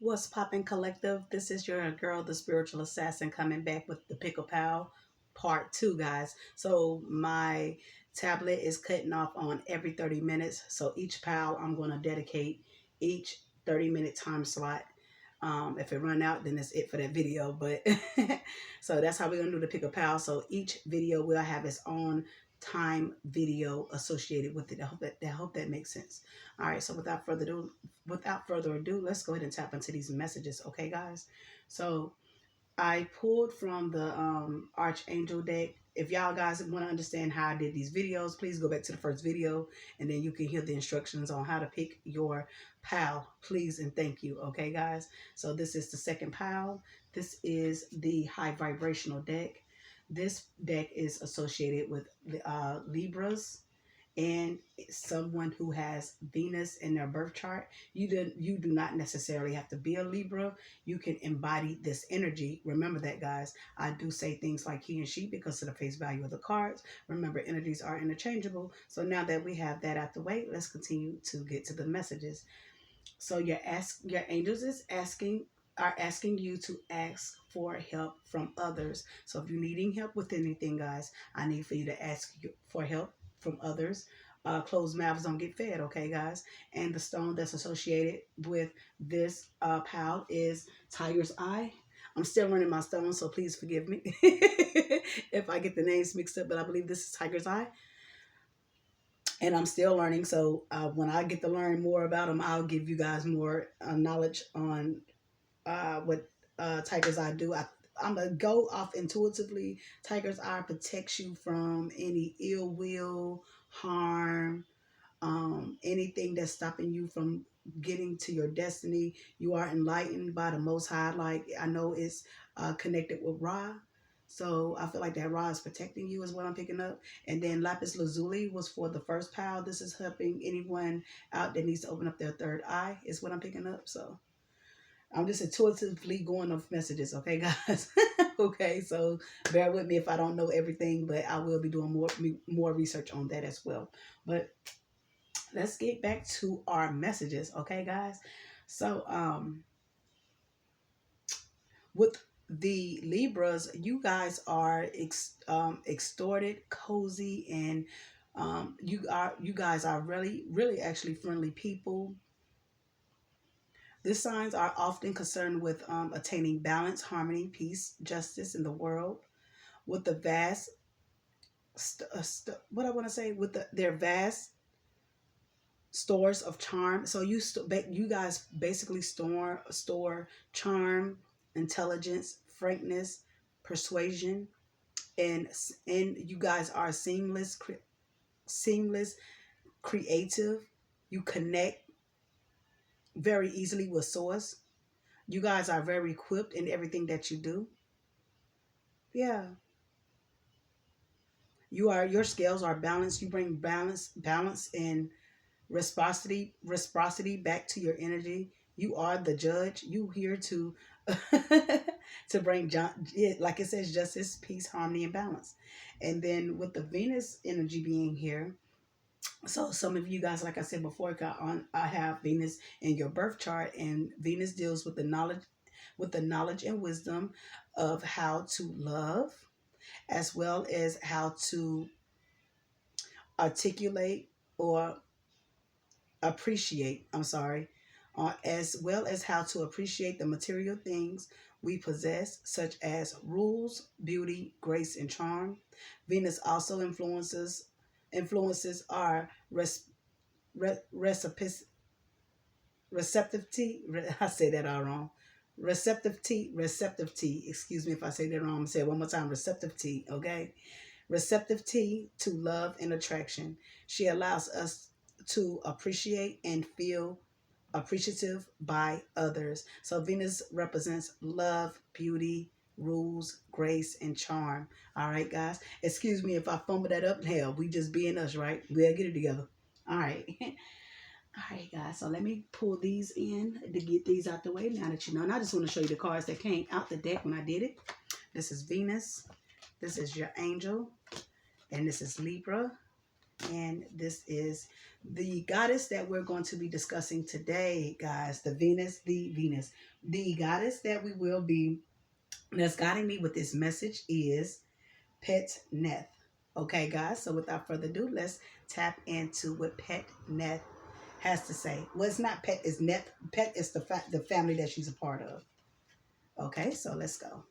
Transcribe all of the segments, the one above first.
What's poppin' collective? This is your girl, the spiritual assassin, coming back with the Pickle Pal part 2, guys. So my tablet is cutting off on every 30 minutes. So each pal, I'm going to dedicate each 30-minute time slot. If it run out, then that's it for that video. But so that's how we're going to do the Pickle Pal. So each video will have its own time video associated with it. I hope that makes sense. All right, so without further ado, let's go ahead and tap into these messages, okay, guys? So I pulled from the Archangel deck. If y'all guys want to understand how I did these videos, please go back to the first video, and then you can hear the instructions on how to pick your pal. Please and thank you, okay, guys? So this is the second pal. This is the high vibrational deck. This deck is associated with Libras and someone who has Venus in their birth chart. You do not necessarily have to be a Libra. You can embody this energy. Remember that, guys. I do say things like he and she because of the face value of the cards. Remember, energies are interchangeable. So now that we have that out the way, let's continue to get to the messages. So your angels are asking you to ask for help from others. So if you're needing help with anything, guys, I need for you to ask for help from others. Closed mouths don't get fed, okay, guys? And the stone that's associated with this pal is Tiger's Eye. I'm still learning my stone, so please forgive me if I get the names mixed up, but I believe this is Tiger's Eye. And I'm still learning, so when I get to learn more about them, I'll give you guys more knowledge on what Tiger's Eye do. I'm going to go off intuitively. Tiger's Eye protects you from any ill will, harm, anything that's stopping you from getting to your destiny. You are enlightened by the Most High. Like, I know it's connected with Ra. So I feel like that Ra is protecting you is what I'm picking up. And then Lapis Lazuli was for the first pal. This is helping anyone out that needs to open up their third eye is what I'm picking up. So I'm just intuitively going off messages, okay, guys? Okay, so bear with me if I don't know everything, but I will be doing more research on that as well. But let's get back to our messages, okay, guys? So with the Libras, you guys are extorted, cozy, and you guys are really actually friendly people. These signs are often concerned with attaining balance, harmony, peace, justice in the world. With the vast, what I want to say, with their vast stores of charm. So you guys basically store charm, intelligence, frankness, persuasion, and you guys are seamless, creative. You connect very easily with source. You guys are very equipped in everything that you do. Yeah. Your scales are balanced. You bring balance and reciprocity back to your energy. You are the judge. You here to to bring like it says, justice, peace, harmony, and balance. And then with the Venus energy being here, so some of you guys, like I said before, I have Venus in your birth chart, and Venus deals with the knowledge and wisdom of how to love, as well as how to articulate or appreciate. I'm sorry, as well as how to appreciate the material things we possess, such as rules, beauty, grace, and charm. Venus also influences our reciprocity. I say that all wrong. Receptivity. Excuse me if I say that wrong. I'm gonna say it one more time. Receptivity. Okay. Receptivity to love and attraction. She allows us to appreciate and feel appreciative by others. So Venus represents love, beauty, rules, grace, and charm. All right, guys. Excuse me if I fumble that up. Hell, we just being us, right? We'll get it together. All right. All right, guys. So let me pull these in to get these out the way now that you know. And I just want to show you the cards that came out the deck when I did it. This is Venus. This is your angel. And this is Libra. And this is the goddess that we're going to be discussing today, guys. The goddess that we will be that's guiding me with this message is Pet Neith. Okay, guys. So without further ado, let's tap into what Pet Neith has to say. Well, it's not Pet, it's Neith. Pet is the family that she's a part of. Okay, so let's go.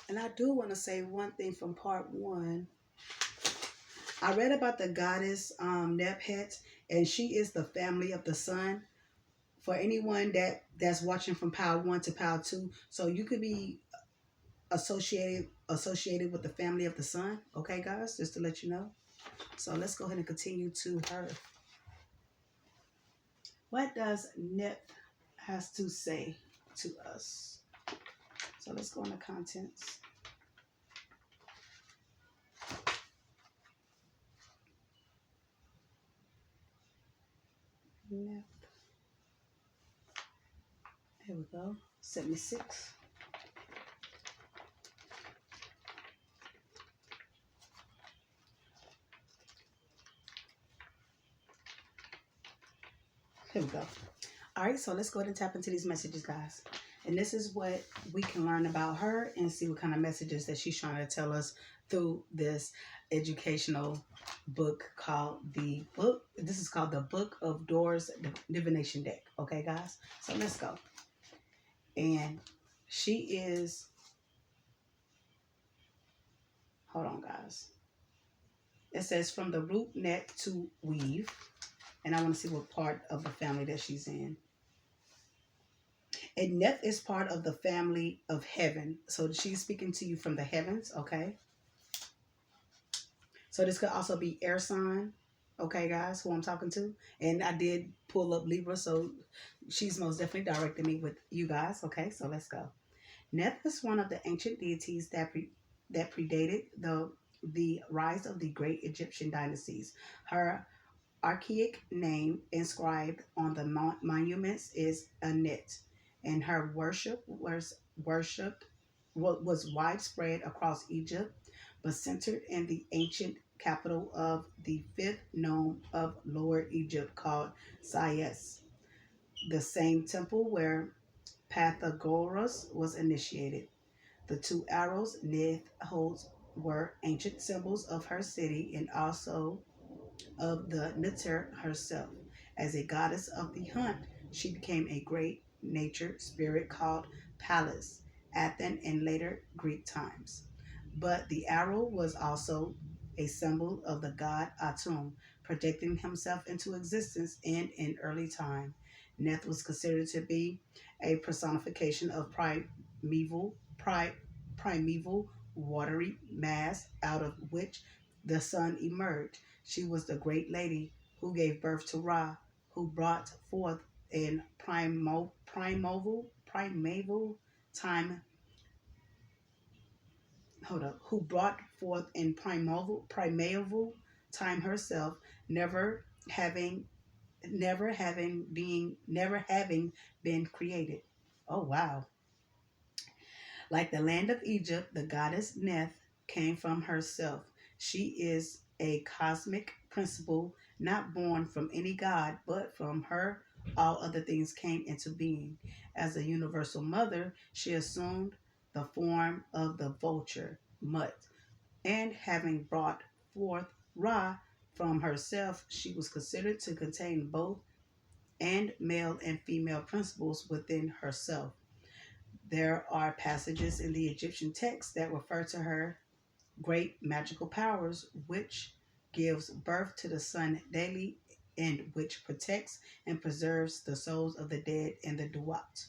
And I do want to say one thing from part one. I read about the goddess Nephhet, and she is the family of the sun. For anyone that's watching from power one to power two, so you could be associated with the family of the sun. Okay, guys, just to let you know. So let's go ahead and continue to her. What does Nep has to say to us? So let's go into contents. Nep. Here we go. 76. Here we go. All right, so let's go ahead and tap into these messages, guys. And this is what we can learn about her and see what kind of messages that she's trying to tell us through this educational book called this is called the Book of Doors Divination Deck. Okay, guys? So let's go. And she is, hold on, guys. It says from the root net to weave. And I want to see what part of the family that she's in. And Neith is part of the family of heaven. So she's speaking to you from the heavens, okay? So this could also be air sign, okay, guys, who I'm talking to. And I did pull up Libra, so she's most definitely directing me with you guys, okay? So let's go. Neith is one of the ancient deities that predated the rise of the great Egyptian dynasties. Her archaic name inscribed on the monuments is Anet, and her was widespread across Egypt, but centered in the ancient capital of the fifth nome of Lower Egypt called Sais, the same temple where Pythagoras was initiated. The two arrows Neith holds were ancient symbols of her city and also of the Neter herself. As a goddess of the hunt, she became a great nature spirit called Pallas, Athens, in later Greek times. But the arrow was also a symbol of the god Atum, projecting himself into existence in an early time. Neth was considered to be a personification of primeval watery mass out of which the sun emerged. She was the great lady who gave birth to Ra, who brought forth in primeval time. Hold up. Who brought forth in primeval time herself, never having never having been created. Oh wow. Like the land of Egypt, the goddess Neith came from herself. She is a cosmic principle, not born from any god, but from her all other things came into being. As a universal mother, she assumed the form of the vulture, Mut, and having brought forth Ra from herself, she was considered to contain both and male and female principles within herself. There are passages in the Egyptian text that refer to her great magical powers, which gives birth to the sun daily and which protects and preserves the souls of the dead in the Duat.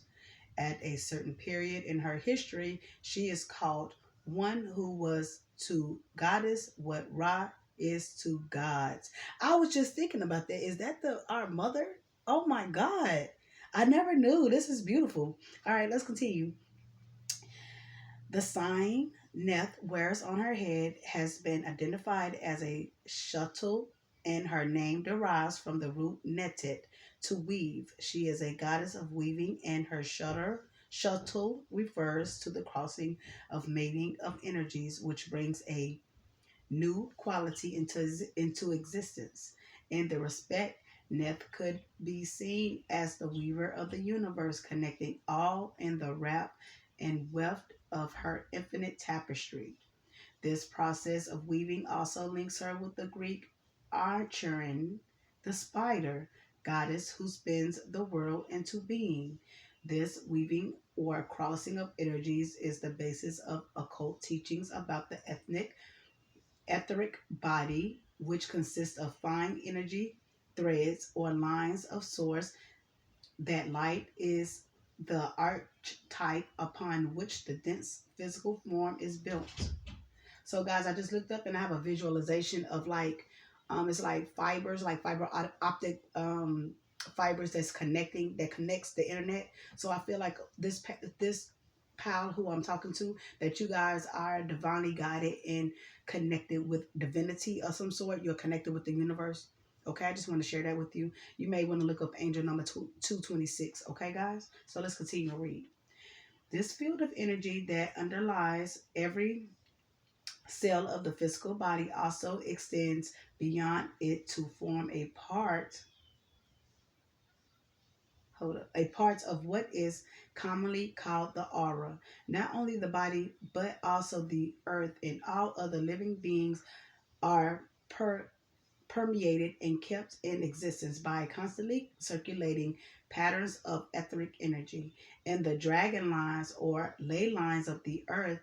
At a certain period in her history, she is called one who was to goddess what Ra is to gods. I was just thinking about that. Is that the our mother? Oh my God. I never knew. This is beautiful. All right, let's continue. The sign Neith wears on her head has been identified as a shuttle, and her name derives from the root netet, to weave. She is a goddess of weaving, and her shuttle refers to the crossing of mating of energies, which brings a new quality into existence. In the respect, Neith could be seen as the weaver of the universe, connecting all in the wrap and weft of her infinite tapestry. This process of weaving also links her with the Greek Archerin, the spider, goddess who spins the world into being. This weaving or crossing of energies is the basis of occult teachings about the etheric body, which consists of fine energy threads or lines of source. That light is the archetype upon which the dense physical form is built. So guys, I just looked up and I have a visualization of like, it's like fibers, like optic fibers that connects the internet. So I feel like this pal who I'm talking to, that you guys are divinely guided and connected with divinity of some sort. You're connected with the universe. Okay, I just want to share that with you. You may want to look up angel number 226. Okay, guys. So let's continue to read. This field of energy that underlies every cell of the physical body also extends beyond it to form a part of what is commonly called the aura. Not only the body, but also the earth and all other living beings are permeated and kept in existence by constantly circulating patterns of etheric energy. And the dragon lines or ley lines of the earth,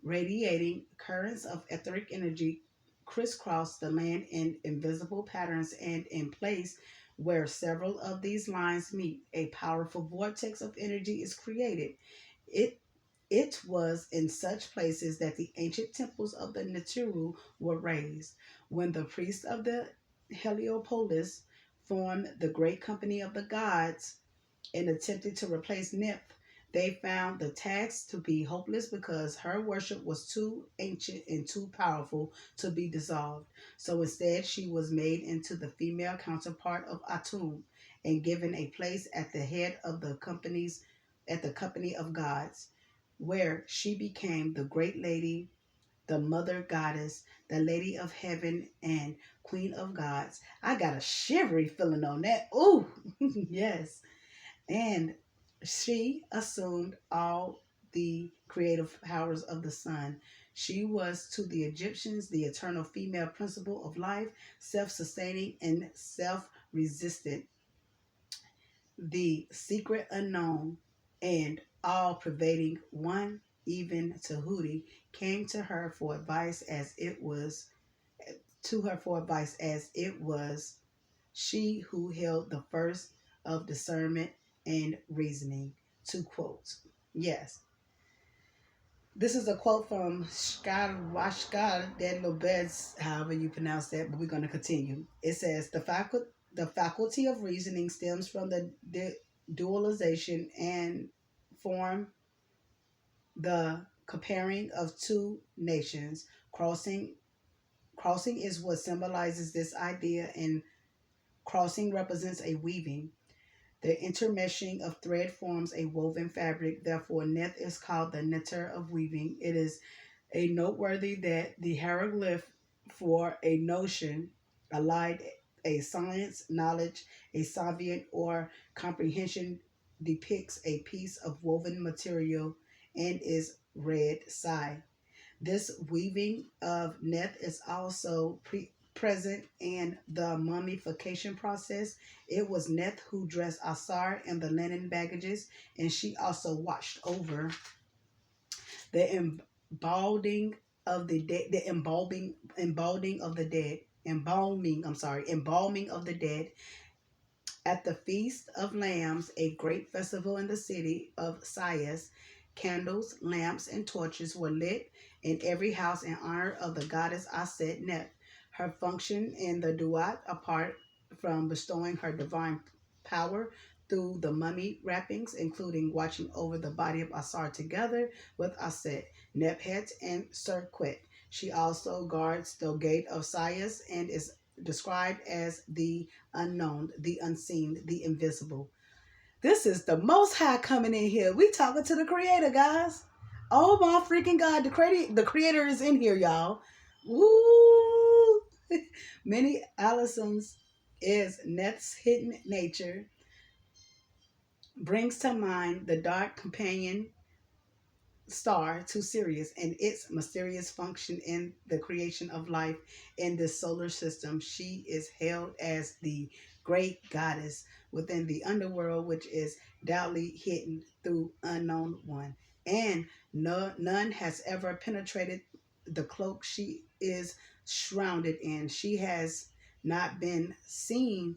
radiating currents of etheric energy crisscross the land in invisible patterns, and in place where several of these lines meet, a powerful vortex of energy is created. It it was in such places that the ancient temples of the Nibiru were raised. When the priests of the Heliopolis formed the great company of the gods, and attempted to replace Neith, they found the task to be hopeless because her worship was too ancient and too powerful to be dissolved. So instead, she was made into the female counterpart of Atum and given a place at the head of the company of gods, where she became the great lady, the mother goddess, the lady of heaven, and queen of gods. I got a shivery feeling on that. Ooh, yes. And she assumed all the creative powers of the sun. She was to the Egyptians the eternal female principle of life, self sustaining and self resistant, the secret unknown, and all pervading one. Even Tahuti came to her for advice as it was she who held the first of discernment and reasoning. To quote. Yes. This is a quote from Shkar de Lobez, however you pronounce that, but we're going to continue. It says, the faculty of reasoning stems from the dualization and form the comparing of two nations. Crossing is what symbolizes this idea, and crossing represents a weaving. The intermeshing of thread forms a woven fabric. Therefore, Neith is called the netter of weaving. It is a noteworthy that the hieroglyph for a notion, allied a science, knowledge, a savient, or comprehension, depicts a piece of woven material and is read sai. This weaving of Neith is also present in the mummification process. It was Neith who dressed Asar in the linen baggages, and she also watched over the embalming of the dead, the embalming of the dead, embalming of the dead. At the Feast of Lambs, a great festival in the city of Sais, candles, lamps, and torches were lit in every house in honor of the goddess Aset Neith. Her function in the Duat, apart from bestowing her divine power through the mummy wrappings, including watching over the body of Asar together with Aset, Nephet, and Serquet. She also guards the gate of Sais and is described as the unknown, the unseen, the invisible. This is the Most High coming in here. We talking to the Creator, guys. Oh my freaking God, the Creator is in here, y'all. Woo! Many Allison's is Neith's hidden nature brings to mind the dark companion star to Sirius and its mysterious function in the creation of life in this solar system. She is hailed as the great goddess within the underworld, which is doubly hidden through unknown one. And none has ever penetrated the cloak she is shrouded in. She has not been seen.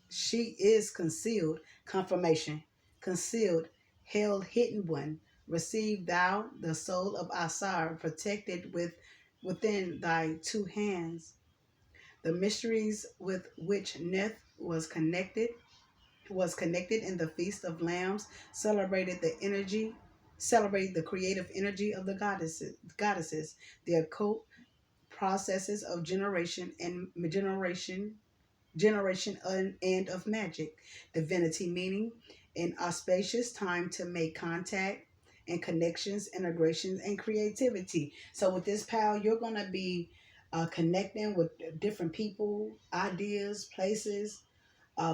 She is concealed. Confirmation. Concealed. Held hidden one. Receive thou the soul of Asar, protected within thy two hands. The mysteries with which Neith was connected in the Feast of Lambs, celebrated the creative energy of the goddesses, the occult processes of generation and of magic, divinity, meaning an auspicious time to make contact and connections, integrations, and creativity. So with this pal, you're gonna be connecting with different people, ideas, places,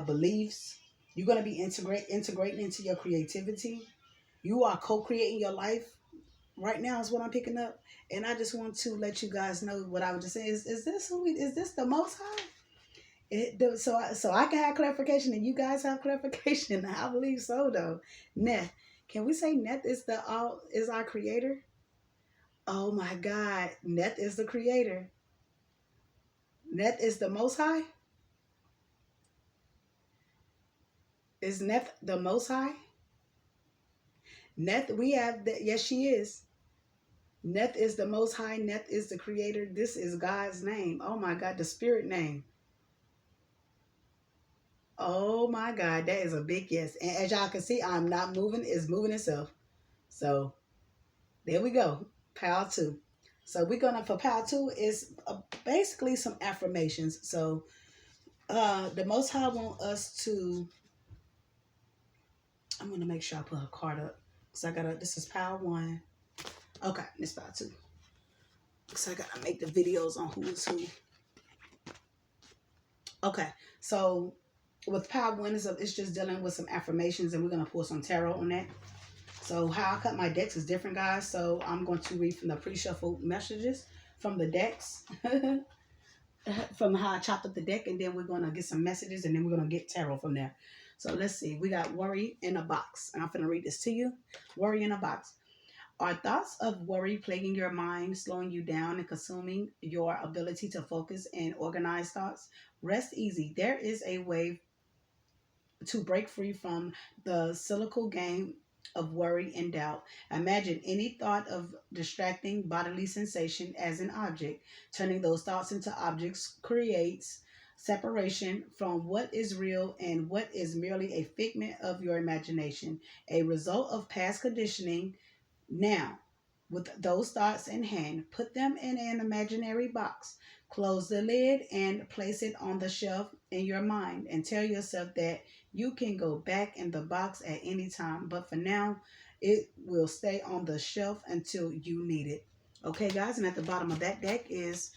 beliefs. You're gonna be integrating into your creativity. You are co-creating your life right now is what I'm picking up. And I just want to let you guys know what I was just saying. Is this the Most High? So I can have clarification and you guys have clarification. I believe so though. Neith, can we say Neith is our creator? Oh my God, Neith is the creator. Neith is the Most High. Is Neith the Most High? Neith, we have that. Yes, she is. Neith is the Most High. Neith is the creator. This is God's name. Oh my God, the Spirit name. Oh my God, that is a big yes. And as y'all can see, I'm not moving. It's moving itself. So there we go. Power two. So we're gonna for power two is basically some affirmations. So the Most High want us to. I'm gonna make sure I put her card up because I gotta. This is power one. Okay, this power two. So I gotta make the videos on who is who. Okay, so with power one is it's just dealing with some affirmations, and we're gonna pull some tarot on that. So how I cut my decks is different, guys. So I'm going to read from the pre-shuffled messages from the decks, from how I chopped up the deck, and then we're going to get some messages, and then we're going to get tarot from there. So let's see. We got worry in a box, and I'm going to read this to you. Worry in a box. Are thoughts of worry plaguing your mind, slowing you down, and consuming your ability to focus and organize thoughts? Rest easy. There is a way to break free from the cyclical game of worry and doubt. Imagine any thought of distracting bodily sensation as an object. Turning those thoughts into objects creates separation from what is real and what is merely a figment of your imagination, a result of past conditioning. Now, with those thoughts in hand, put them in an imaginary box. Close the lid and place it on the shelf in your mind and tell yourself that you can go back in the box at any time, but for now, it will stay on the shelf until you need it. Okay, guys, and at the bottom of that deck is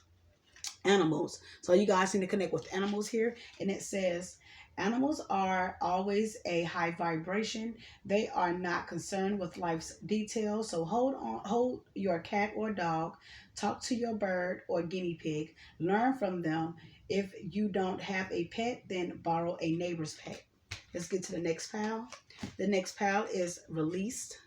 animals. So you guys need to connect with animals here. And it says, animals are always a high vibration. They are not concerned with life's details. So hold your cat or dog, talk to your bird or guinea pig, learn from them. If you don't have a pet, then borrow a neighbor's pet. Let's get to the next pile. The next pile is released.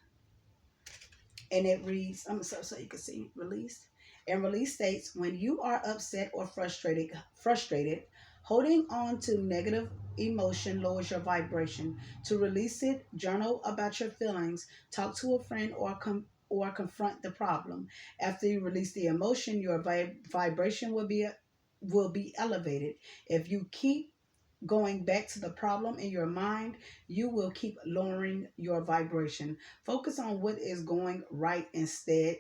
And it reads, so you can see, released. And release states, when you are upset or frustrated, holding on to negative emotion lowers your vibration. To release it, journal about your feelings, talk to a friend, or confront the problem. After you release the emotion, your vibration will be elevated. If you keep going back to the problem in your mind, you will keep lowering your vibration. Focus on what is going right instead.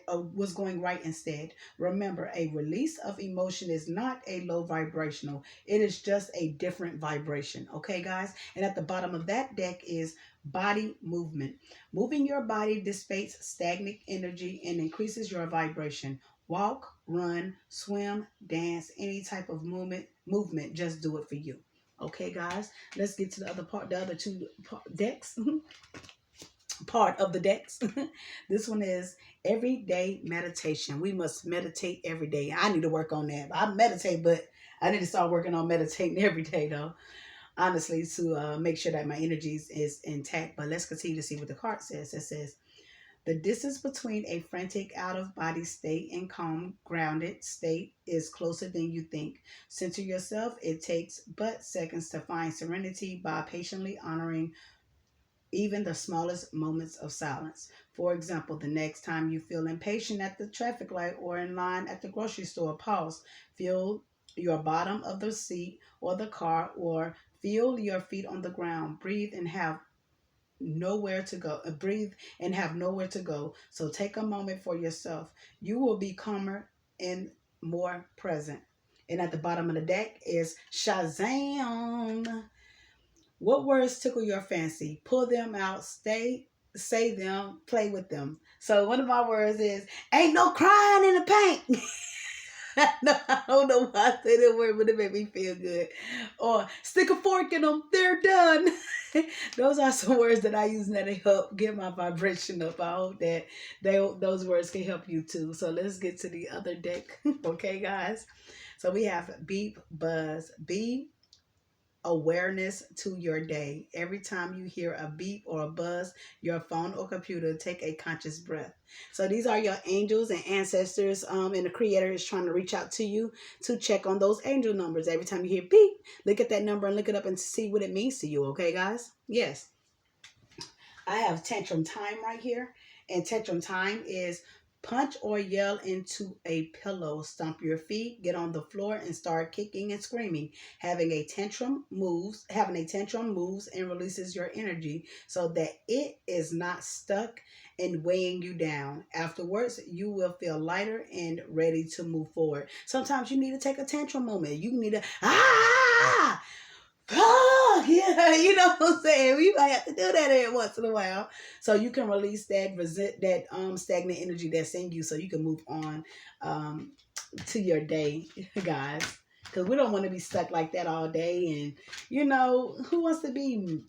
was going right instead. Remember, a release of emotion is not a low vibrational. It is just a different vibration. Okay, guys? And at the bottom of that deck is body movement. Moving your body dissipates stagnant energy and increases your vibration. Walk, run, swim, dance, any type of movement, just do it for you. Okay, guys, let's get to the other part, the other two decks. Part of the decks. This one is everyday meditation. We must meditate every day. I need to work on that. I meditate, but I need to start working on meditating every day, though. Honestly, to make sure that my energies is intact. But let's continue to see what the card says. It says the distance between a frantic out of body state and calm, grounded state is closer than you think. Center yourself. It takes but seconds to find serenity by patiently honoring even the smallest moments of silence. For example, the next time you feel impatient at the traffic light or in line at the grocery store, pause. Feel your bottom of the seat or the car, or feel your feet on the ground. Breathe and have nowhere to go. Breathe and have nowhere to go. So take a moment for yourself. You will be calmer and more present. And at the bottom of the deck is Shazam. What words tickle your fancy? Pull them out, say them, play with them. So one of my words is, ain't no crying in the paint. No, I don't know why I say that word, but it made me feel good. Or stick a fork in them, they're done. Those are some words that I use that help get my vibration up. I hope that those words can help you too. So let's get to the other deck. Okay, guys. So we have beep, buzz, be awareness to your day. Every time you hear a beep or a buzz, your phone or computer, take a conscious breath. So these are your angels and ancestors, and the creator is trying to reach out to you to check on those angel numbers. Every time you hear beep, look at that number and look it up and see what it means to you. Okay, guys? Yes. I have tantrum time right here. And tantrum time is punch or yell into a pillow, stomp your feet, get on the floor and start kicking and screaming. Having a tantrum moves and releases your energy so that it is not stuck and weighing you down. Afterwards, you will feel lighter and ready to move forward. Sometimes you need to take a tantrum moment. You need to oh, yeah, you know what I'm saying? We might have to do that every once in a while. So you can release that stagnant energy that's in you so you can move on to your day, guys. Because we don't want to be stuck like that all day. And, who wants to be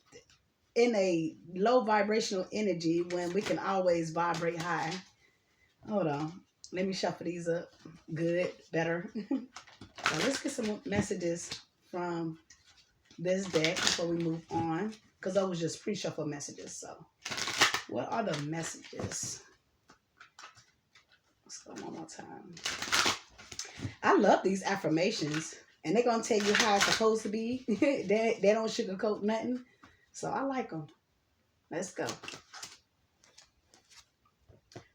in a low vibrational energy when we can always vibrate high? Hold on. Let me shuffle these up. Good, better. Now let's get some messages from this deck before we move on, because those was just pre-shuffle messages. So what are the messages? Let's go one more time. I love these affirmations, and they're gonna tell you how it's supposed to be. they don't sugarcoat nothing, so I like them. Let's go.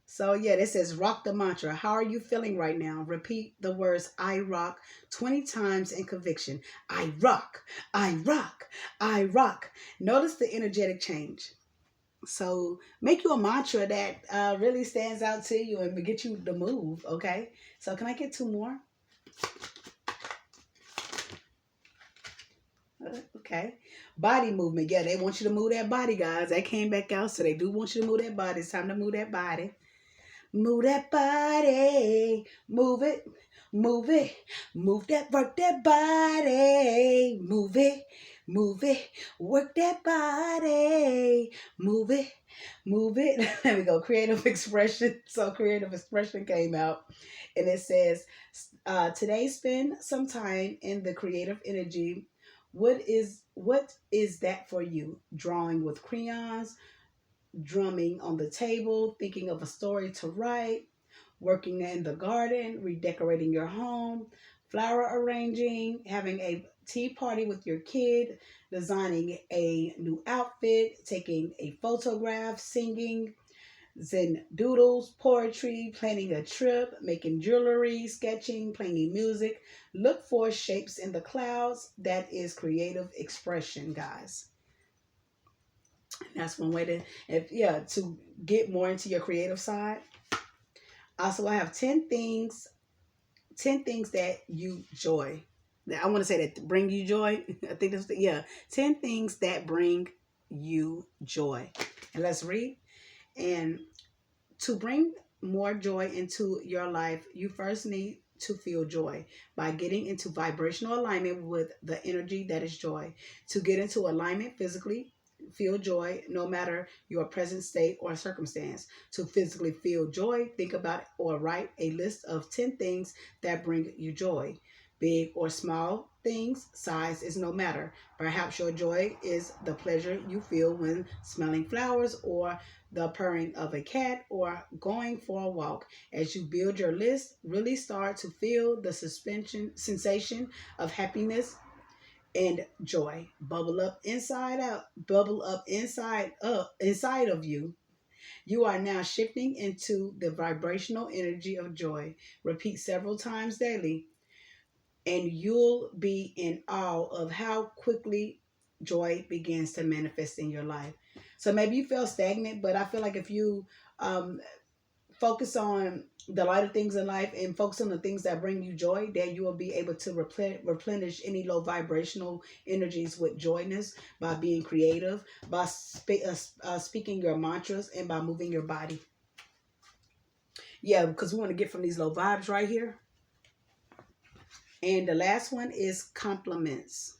So yeah, this says rock the mantra. How are you feeling right now? Repeat the words I rock 20 times in conviction. I rock, I rock, I rock. Notice the energetic change. So make you a mantra that really stands out to you and get you to move, okay? So can I get two more? Okay. Body movement. Yeah, they want you to move that body, guys. That came back out, so they do want you to move that body. It's time to move that body. Move that body, move it, move it, work that body, move it, work that body, move it, move it. There we go, creative expression. So creative expression came out, and it says, today spend some time in the creative energy. What is that for you? Drawing with crayons, drumming on the table, thinking of a story to write, working in the garden, redecorating your home, flower arranging, having a tea party with your kid, designing a new outfit, taking a photograph, singing, zen doodles, poetry, planning a trip, making jewelry, sketching, playing music. Look for shapes in the clouds. That is creative expression, guys. That's one way to get more into your creative side. Also, I have 10 things that you joy. I want to say that bring you joy. I think that's yeah. 10 things that bring you joy. And let's read. And to bring more joy into your life, you first need to feel joy by getting into vibrational alignment with the energy that is joy. To get into alignment physically, feel joy no matter your present state or circumstance. To physically feel joy, think about or write a list of 10 things that bring you joy. Big or small things, size is no matter. Perhaps your joy is the pleasure you feel when smelling flowers or the purring of a cat, or going for a walk. As you build your list, really start to feel the suspension sensation of happiness and joy bubble up inside of you. You are now shifting into the vibrational energy of joy. Repeat several times daily, and you'll be in awe of how quickly joy begins to manifest in your life. So maybe you feel stagnant, but I feel like if you um, focus on the lighter things in life and focus on the things that bring you joy, then you will be able to replenish any low vibrational energies with joyness by being creative, by speaking your mantras, and by moving your body. Yeah, because we want to get from these low vibes right here. And the last one is compliments.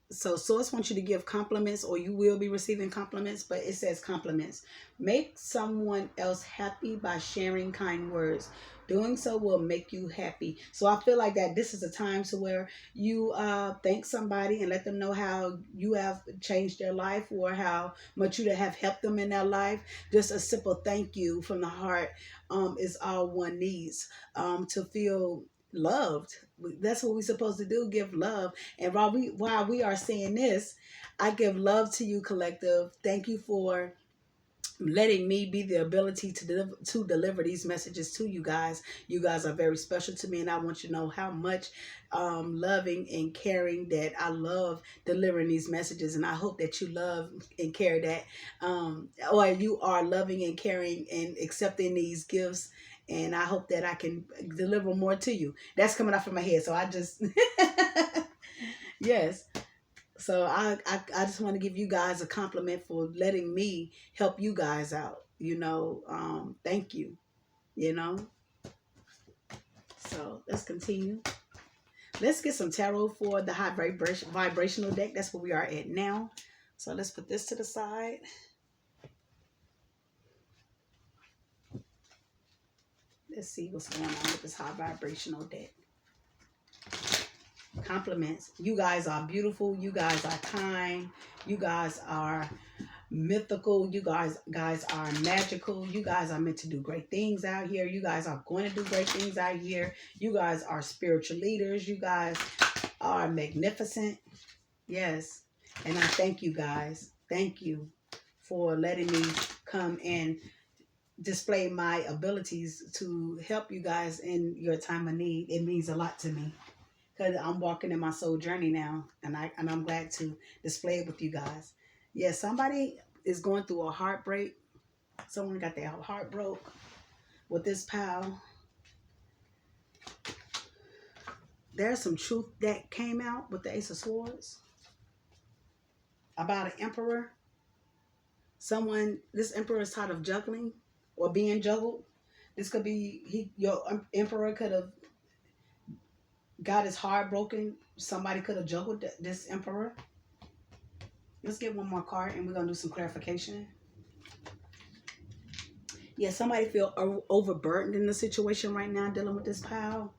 So source wants you to give compliments, or you will be receiving compliments, but it says compliments. Make someone else happy by sharing kind words. Doing so will make you happy. So I feel like that this is a time to where you thank somebody and let them know how you have changed their life, or how much you have helped them in their life. Just a simple thank you from the heart is all one needs to feel loved. That's what we're supposed to do, give love. And while we are saying this, I give love to you, collective. Thank you for letting me be the ability to deliver these messages to you guys. You guys are very special to me, and I want you to know how much loving and caring that I love delivering these messages. And I hope that you love and care that, or you are loving and caring and accepting these gifts. And I hope that I can deliver more to you. That's coming off of my head, so I just yes. So I just want to give you guys a compliment for letting me help you guys out. Thank you. You know. So let's continue. Let's get some tarot for the high vibrational deck. That's where we are at now. So let's put this to the side. Let's see what's going on with this high vibrational deck. Compliments. You guys are beautiful. You guys are kind. You guys are mythical. You guys are magical. You guys are meant to do great things out here. You guys are going to do great things out here. You guys are spiritual leaders. You guys are magnificent. Yes. And I thank you guys. Thank you for letting me come and display my abilities to help you guys in your time of need. It means a lot to me, because I'm walking in my soul journey now, and I'm glad to display it with you guys. Yeah, somebody is going through a heartbreak. Someone got their heart broke with this pal. There's some truth that came out with the Ace of Swords about an emperor. This emperor is tired of juggling or being juggled. This could be your emperor could have got his heart broken. Somebody could have juggled this emperor. Let's get one more card, and we're going to do some clarification. Yeah, somebody feel overburdened in the situation right now, dealing with this pile.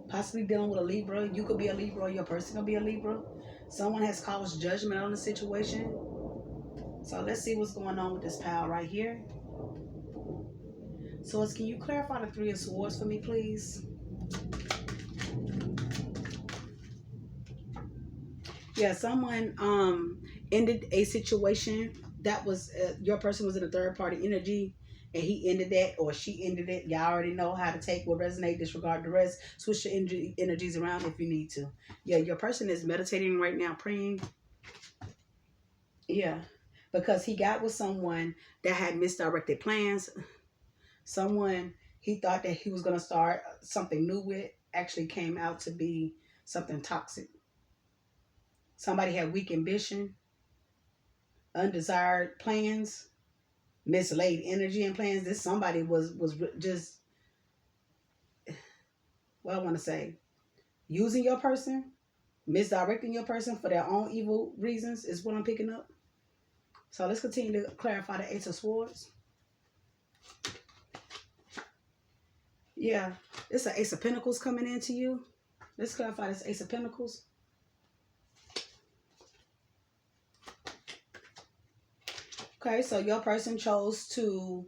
Possibly dealing with a Libra. You could be a Libra, or your person could be a Libra. Someone has caused judgment on the situation. So let's see what's going on with this pile right here. So can you clarify the Three of Swords for me, please? Yeah, someone ended a situation that was your person was in a third party energy, and he ended that, or she ended it. Y'all already know how to take what resonate, disregard the rest. Switch your energies around if you need to. Yeah, your person is meditating right now, praying. Yeah, because he got with someone that had misdirected plans. Someone he thought that he was going to start something new with actually came out to be something toxic. Somebody had weak ambition, undesired plans, mislaid energy and plans. This somebody was just, what I want to say, using your person, misdirecting your person for their own evil reasons is what I'm picking up. So let's continue to clarify the Ace of Swords. Yeah, it's an Ace of Pentacles coming into you. Let's clarify this Ace of Pentacles. Okay, so your person chose to,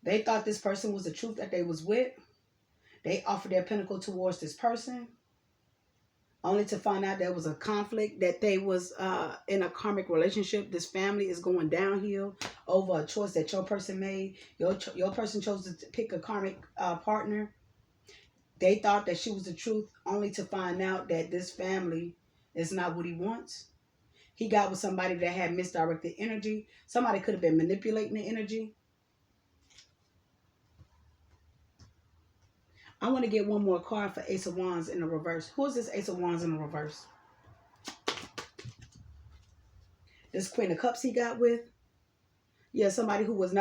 they thought this person was the truth that they was with. They offered their pentacle towards this person, only to find out there was a conflict, that they was in a karmic relationship. This family is going downhill over a choice that your person made. Your person chose to pick a karmic partner. They thought that she was the truth, only to find out that this family is not what he wants. He got with somebody that had misdirected energy. Somebody could have been manipulating the energy. I want to get one more card for Ace of Wands in the reverse. Who is this Ace of Wands in the reverse? This Queen of Cups he got with. Yeah, somebody who was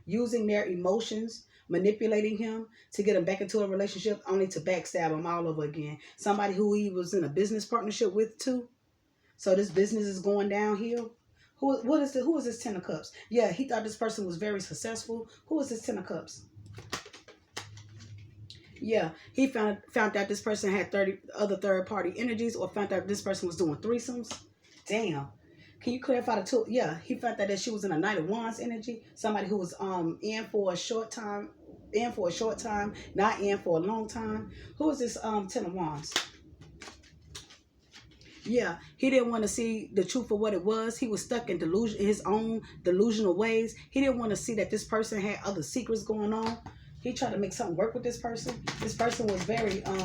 using their emotions, manipulating him to get him back into a relationship, only to backstab him all over again. Somebody who he was in a business partnership with too. So this business is going downhill. Who is this Ten of Cups? Yeah, he thought this person was very successful. Who is this Ten of Cups? Yeah, he found out this person had 30 other third-party energies, or found out this person was doing threesomes. Damn. Can you clarify the two? Yeah, he found out that she was in a Knight of Wands energy. Somebody who was in for a short time, not in for a long time. Who is this Ten of Wands? Yeah, he didn't want to see the truth for what it was. He was stuck in his own delusional ways. He didn't want to see that this person had other secrets going on. He tried to make something work with this person. This person was very